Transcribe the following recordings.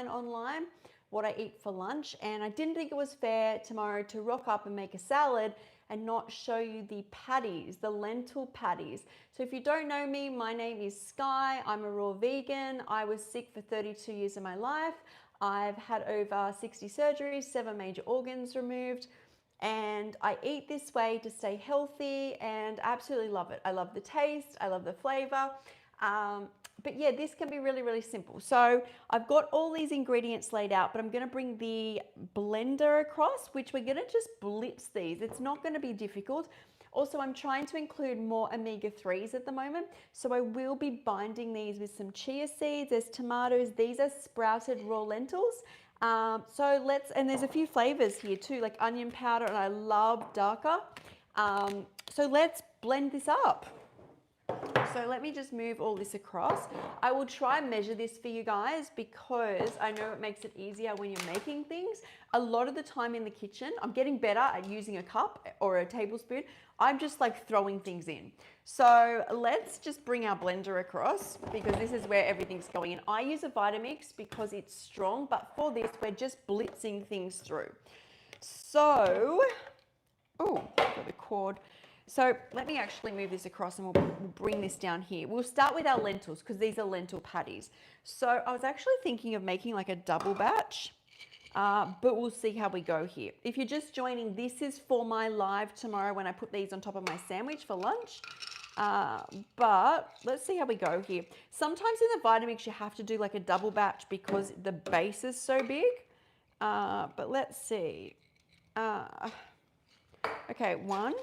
outline online what I eat for lunch, and I didn't think it was fair tomorrow to rock up and make a salad and not show you the patties, the lentil patties. So if you don't know me, my name is Skye. I'm a raw vegan. I was sick for 32 years of my life. I've had over 60 surgeries, 7 major organs removed, and I eat this way to stay healthy and absolutely love it. I love the taste, I love the flavor. But yeah, this can be really, really simple. So I've got all these ingredients laid out, but I'm gonna bring the blender across, which we're gonna just blitz these. It's not gonna be difficult. Also, I'm trying to include more omega-3s at the moment. So I will be binding these with some chia seeds. There's tomatoes. These are sprouted raw lentils. And there's a few flavors here too, like onion powder, and I love darker. So let's blend this up. So let me just move all this across. I will try and measure this for you guys because I know it makes it easier when you're making things. A lot of the time in the kitchen, I'm getting better at using a cup or a tablespoon. I'm just like throwing things in. So let's just bring our blender across because this is where everything's going in. I use a Vitamix because it's strong, but for this, we're just blitzing things through. So, got the cord. So let me actually move this across and we'll bring this down here. We'll start with our lentils because these are lentil patties. So I was actually thinking of making like a double batch, but we'll see how we go here. If you're just joining, this is for my live tomorrow when I put these on top of my sandwich for lunch. But let's see how we go here. Sometimes in the Vitamix, you have to do like a double batch because the base is so big. But let's see. Okay, one.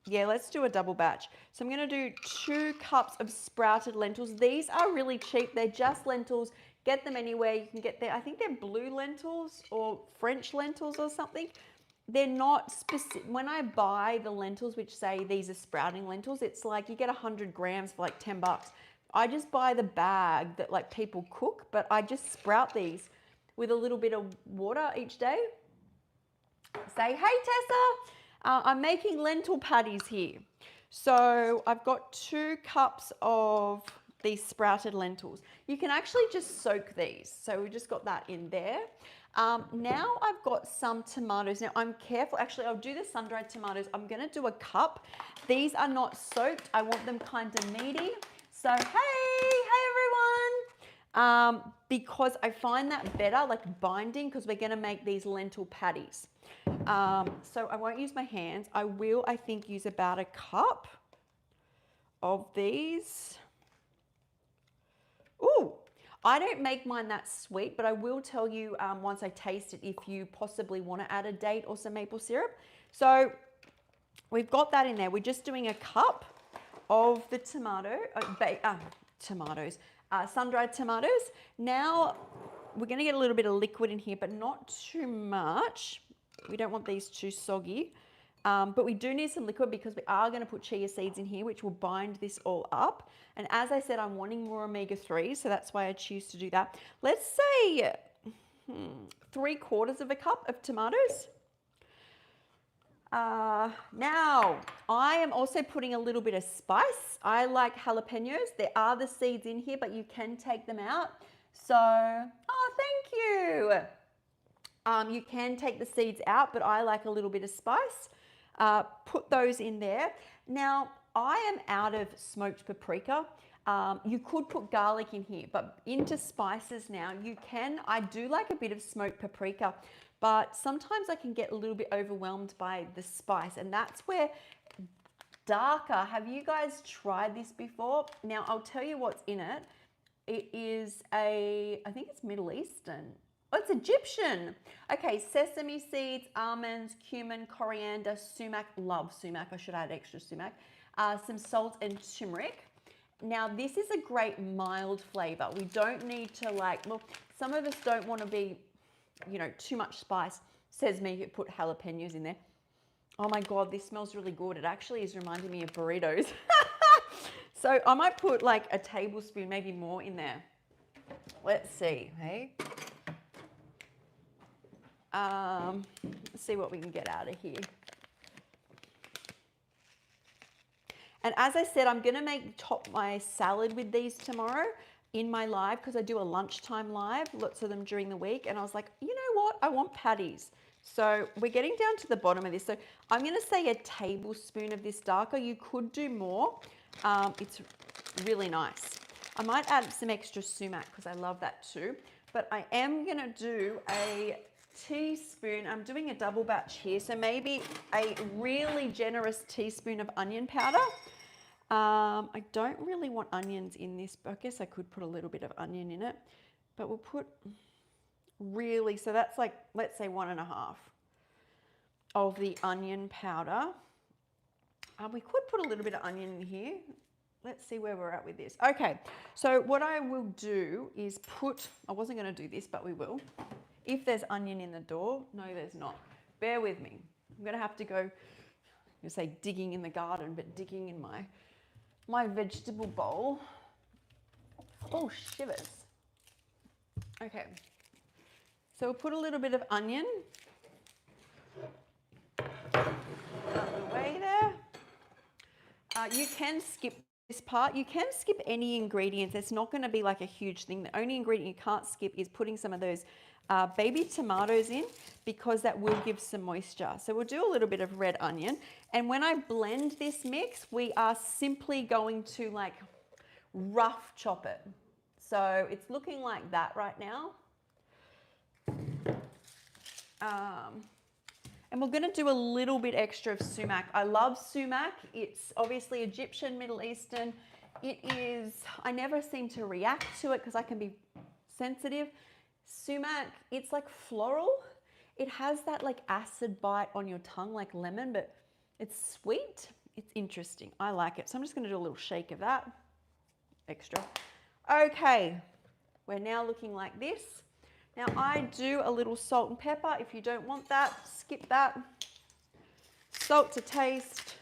Yeah, let's do a double batch. So I'm going to do 2 cups of sprouted lentils. These are really cheap. They're just lentils. Get them anywhere. You can get there. I think they're blue lentils or French lentils or something. They're not specific. When I buy the lentils, which say these are sprouting lentils, it's like you get 100 grams for like 10 bucks. I just buy the bag that like people cook, but I just sprout these with a little bit of water each day. Say, hey, Tessa. I'm making lentil patties here. So I've got 2 cups of these sprouted lentils. You can actually just soak these. So we just got that in there. Now I've got some tomatoes. Now I'm careful. Actually, I'll do the sun-dried tomatoes. I'm going to do a cup. These are not soaked. I want them kind of meaty. So hey everyone. Because I find that better, like binding, because we're going to make these lentil patties. So I won't use my hands. I will, I think, use about a cup of these. Ooh, I don't make mine that sweet, but I will tell you once I taste it if you possibly want to add a date or some maple syrup. So we've got that in there. We're just doing a cup of the sun-dried tomatoes. Now we're going to get a little bit of liquid in here, but not too much. We don't want these too soggy, but we do need some liquid because we are going to put chia seeds in here, which will bind this all up. And as I said, I'm wanting more omega-3s, so that's why I choose to do that. Let's say 3/4 of a cup of tomatoes. Now, I am also putting a little bit of spice. I like jalapenos. There are the seeds in here, but you can take them out. So, oh, thank you. You can take the seeds out, but I like a little bit of spice. Put those in there. Now, I am out of smoked paprika. You could put garlic in here, but into spices now, you can. I do like a bit of smoked paprika, but sometimes I can get a little bit overwhelmed by the spice, and that's where darker. Have you guys tried this before? Now, I'll tell you what's in it. It is I think it's Middle Eastern. Oh, it's Egyptian. Okay, sesame seeds, almonds, cumin, coriander, sumac. Love sumac. I should add extra sumac. Some salt and turmeric. Now, this is a great mild flavor. We don't need to well, some of us don't want to be, too much spice. Says me who put jalapenos in there. Oh my God, this smells really good. It actually is reminding me of burritos. So I might put like a tablespoon, maybe more in there. Let's see, hey? Let's see what we can get out of here. And as I said, I'm going to top my salad with these tomorrow. in my live because I do a lunchtime live, lots of them during the week. And I was like, you know what? I want patties. So we're getting down to the bottom of this. So I'm going to say a tablespoon of this darker. You could do more. It's really nice. I might add some extra sumac because I love that too. But I am going to do a teaspoon. I'm doing a double batch here. So maybe a really generous teaspoon of onion powder. I don't really want onions in this, but I guess I could put a little bit of onion in it. But we'll put really, so that's like, let's say 1.5 of the onion powder. We could put a little bit of onion in here. Let's see where we're at with this. Okay, so what I will do is put, I wasn't going to do this, but we will. If there's onion in the door, no, there's not. Bear with me. I'm going to have to go, you say digging in the garden, but digging in my vegetable bowl. Oh, shivers. Okay, so we'll put a little bit of onion out the way there. You can skip this part. You can skip any ingredients. It's not going to be like a huge thing. The only ingredient you can't skip is putting some of those baby tomatoes in because that will give some moisture. So we'll do a little bit of red onion. And when I blend this mix, we are simply going to like rough chop it. So it's looking like that right now. And we're going to do a little bit extra of sumac. I love sumac. It's obviously Egyptian, Middle Eastern. It is, I never seem to react to it because I can be sensitive. Sumac, it's like floral. It has that like acid bite on your tongue like lemon, but it's sweet. It's interesting. I like it. So I'm just going to do a little shake of that. Extra. Okay, we're now looking like this. Now I do a little salt and pepper. If you don't want that, skip that. Salt to taste.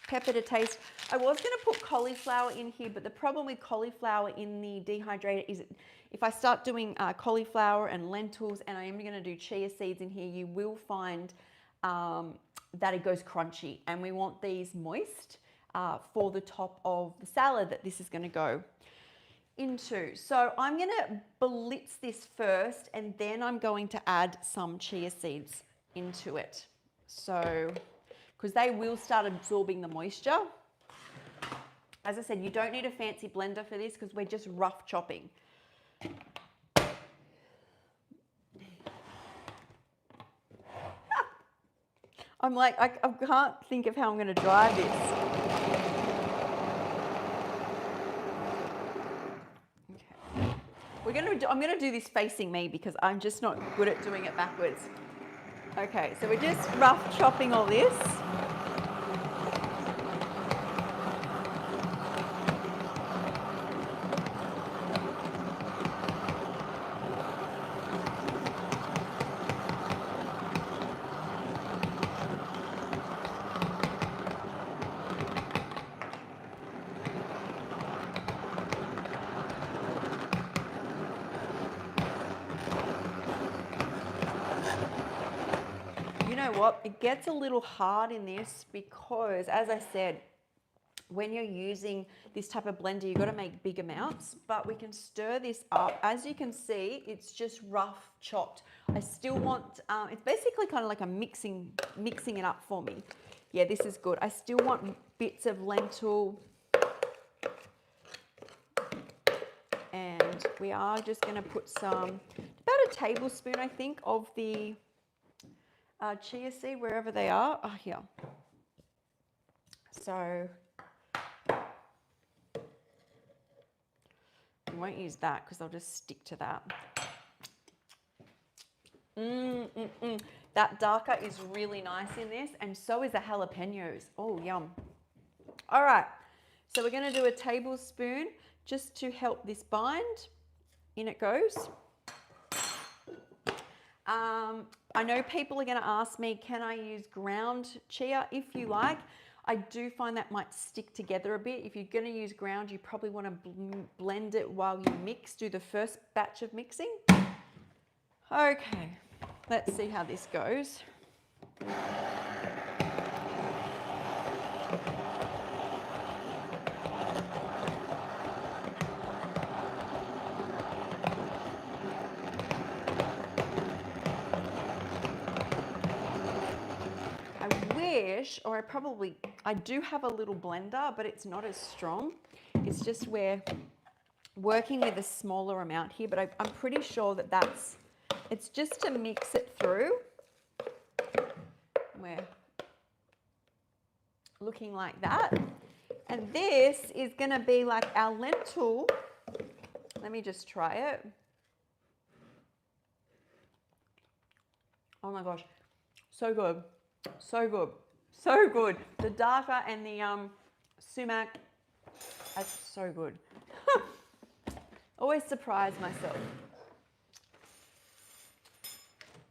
Pepper to taste. I was going to put cauliflower in here, but the problem with cauliflower in the dehydrator is if I start doing cauliflower and lentils and I am going to do chia seeds in here, you will find that it goes crunchy, and we want these moist for the top of the salad that this is going to go into. So I'm going to blitz this first, and then I'm going to add some chia seeds into it. So, because they will start absorbing the moisture. As I said, you don't need a fancy blender for this because we're just rough chopping. I'm like, I can't think of how I'm going to dry this. I'm going to do this facing me because I'm just not good at doing it backwards. Okay, so we're just rough chopping all this. What, it gets a little hard in this because, as I said, when you're using this type of blender, you've got to make big amounts, but we can stir this up. As you can see, it's just rough chopped. I still want, it's basically kind of like a mixing it up for me. Yeah, this is good. I still want bits of lentil. And we are just going to put some, about a tablespoon, I think, of the chia seed, wherever they are. Oh, here. So I won't use that because I'll just stick to that. That darker is really nice in this, and so is the jalapenos. Oh, yum. All right, so we're going to do a tablespoon just to help this bind. In it goes. I know people are going to ask me, can I use ground chia? If you like. I do find that might stick together a bit. If you're going to use ground, you probably want to blend it while you mix, do the first batch of mixing. Okay, let's see how this goes. wish, or I do have a little blender, but it's not as strong. It's just we're working with a smaller amount here, but I'm pretty sure that it's just to mix it through. We're looking like that. And this is going to be like our lentil. Let me just try it. Oh my gosh, so good, so good, so good. The darker and the sumac, that's so good. Always surprise myself.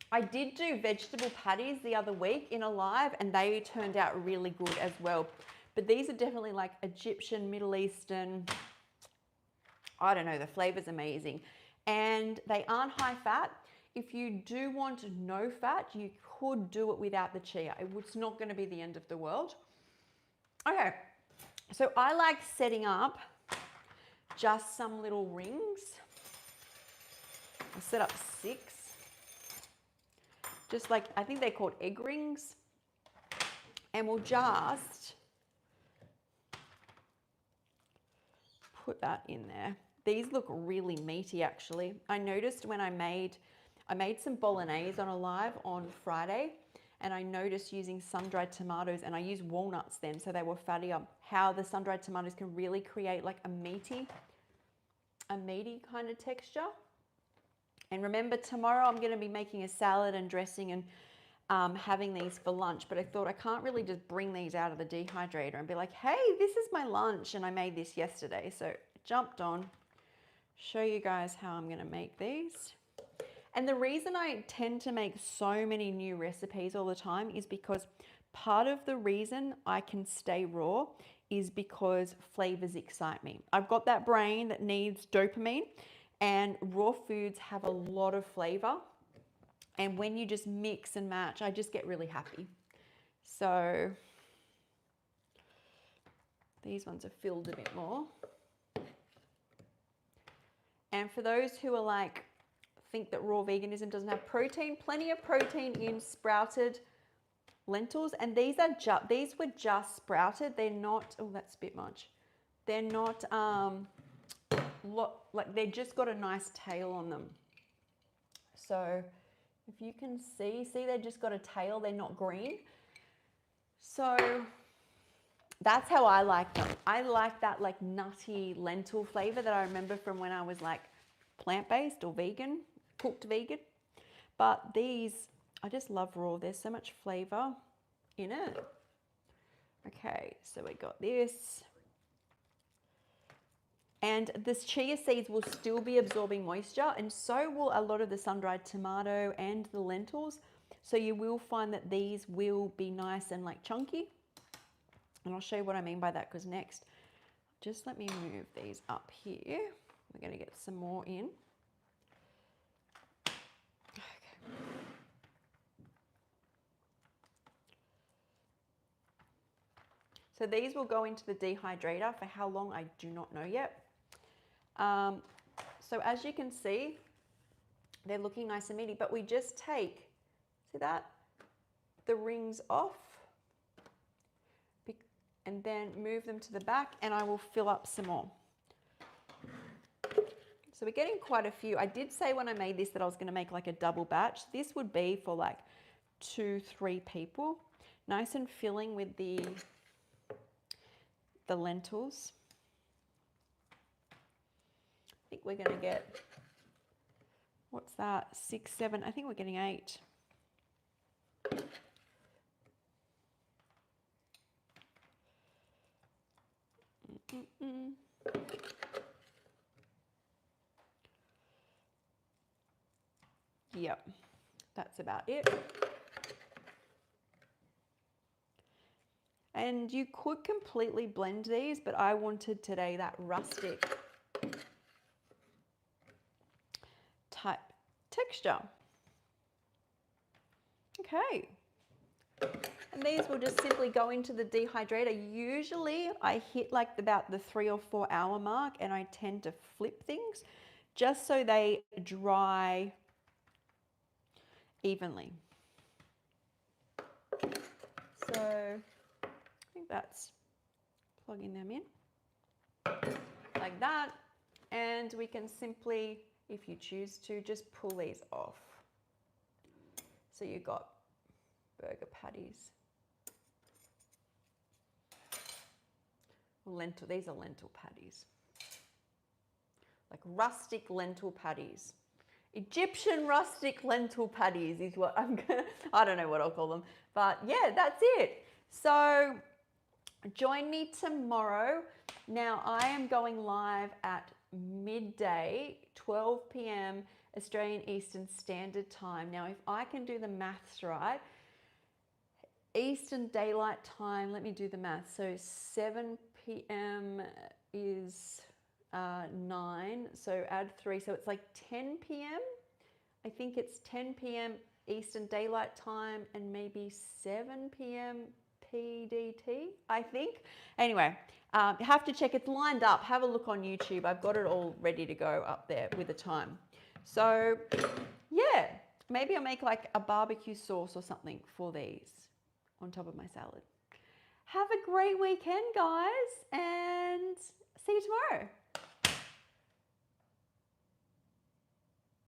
I did do vegetable patties the other week in a live and they turned out really good as well. But these are definitely like Egyptian, Middle Eastern, I don't know, the flavor's amazing. And they aren't high fat. If you do want no fat, you could do it without the chia. It's not going to be the end of the world. Okay, so I like setting up just some little rings. I set up 6. Just like, I think they're called egg rings. And we'll just put that in there. These look really meaty actually. I noticed when I made some bolognese on a live on Friday, and I noticed using sun-dried tomatoes, and I used walnuts then, so they were fattier, how the sun-dried tomatoes can really create like a meaty kind of texture. And remember, tomorrow I'm going to be making a salad and dressing and having these for lunch, but I thought I can't really just bring these out of the dehydrator and be like, hey, this is my lunch and I made this yesterday. So I jumped on, show you guys how I'm going to make these. And the reason I tend to make so many new recipes all the time is because part of the reason I can stay raw is because flavors excite me. I've got that brain that needs dopamine, and raw foods have a lot of flavor. And when you just mix and match, I just get really happy. So these ones are filled a bit more. And for those who are like, think that raw veganism doesn't have protein, plenty of protein in sprouted lentils. And these were just sprouted. They're not, oh, that's a bit much. They're not, like they've just got a nice tail on them. So if you can see they've just got a tail, they're not green. So that's how I like them. I like that like nutty lentil flavor that I remember from when I was like plant-based or vegan, cooked vegan. But these, I just love raw. There's so much flavor in it. Okay, so we got this. And this chia seeds will still be absorbing moisture, and so will a lot of the sun-dried tomato and the lentils. So you will find that these will be nice and like chunky. And I'll show you what I mean by that, because next, just let me move these up here. We're going to get some more in. Okay. So these will go into the dehydrator for how long, I do not know yet. So as you can see, they're looking nice and meaty, but we just take, see that? The rings off and then move them to the back, and I will fill up some more. So we're getting quite a few. I did say when I made this that I was going to make like a double batch. This would be for like 2-3 people. Nice and filling with the lentils. I think we're going to get, what's that, 6, 7, I think we're getting 8. Yep, that's about it. And you could completely blend these, but I wanted today that rustic type texture. Okay. And these will just simply go into the dehydrator. Usually I hit like about the 3 or 4 hour mark, and I tend to flip things just so they dry evenly. So I think that's plugging them in like that. And we can simply, if you choose to, just pull these off. So you've got burger patties. Lentil, these are lentil patties. Like rustic lentil patties. Egyptian rustic lentil patties is what I'm gonna, I don't know what I'll call them. But yeah, that's it. So join me tomorrow. Now I am going live at midday, 12 p.m. Australian Eastern Standard Time. Now if I can do the maths right, Eastern Daylight Time, let me do the math. So 7 p.m. is 9, so add 3, so it's like 10 p.m. I think it's 10 p.m. Eastern Daylight Time and maybe 7 p.m. PDT, I think. Anyway, you have to check, it's lined up. Have a look on YouTube. I've got it all ready to go up there with the time. So yeah, maybe I'll make like a barbecue sauce or something for these on top of my salad. Have a great weekend, guys, and see you tomorrow.